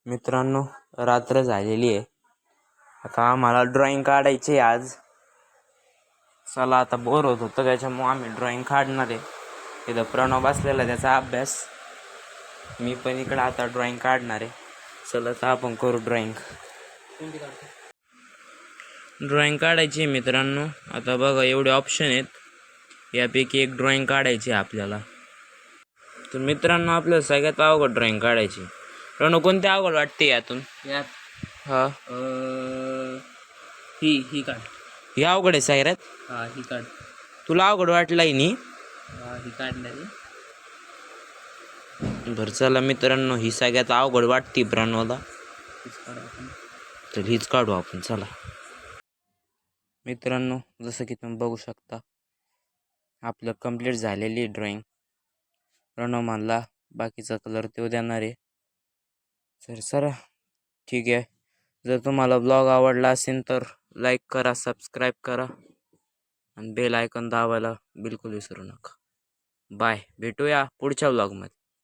मित्रांनो, रात्र झालेली आहे. आता आम्हाला ड्रॉइंग काढायची आज. चला, आता बोर होत होतं त्याच्यामुळे आम्ही ड्रॉइंग काढणार आहे. तिथं प्रणव बसलेला त्याचा अभ्यास, मी पण इकडं आता ड्रॉइंग काढणार आहे. चला तर आपण करू ड्रॉइंग. ड्रॉइंग काढायची मित्रांनो. आता बघा एवढे ऑप्शन आहेत, यापैकी एक ड्रॉइंग काढायची आपल्याला. तर मित्रांनो, आपल्याला सगळ्यात अवघड ड्रॉइंग काढायची. प्रणव, कोणती अवघड वाटते यातून? यात हा, ही काढ. ही अवघड आहे सायरात. हा, ही काढ. तुला अवघड वाटलाय नी? हा, ही काढणारी. बरं चला मित्रांनो, ही सगळ्यात अवघड वाटते प्रणवला, हीच काढ आपण. तर हीच काढू आपण. चला मित्रांनो, जसं की तुम्ही बघू शकता आपलं कंप्लीट झालेली ड्रॉइंग. प्रणव म्हणला बाकीचा कलर तो देणार आहे. तर सर ठीक आहे. जर तुम्हाला ब्लॉग आवडला असेल तर लाईक करा, सबस्क्राईब करा आणि बेल आयकॉन दाबायला बिलकुल विसरू नका. बाय, भेटूया पुढच्या ब्लॉगमध्ये.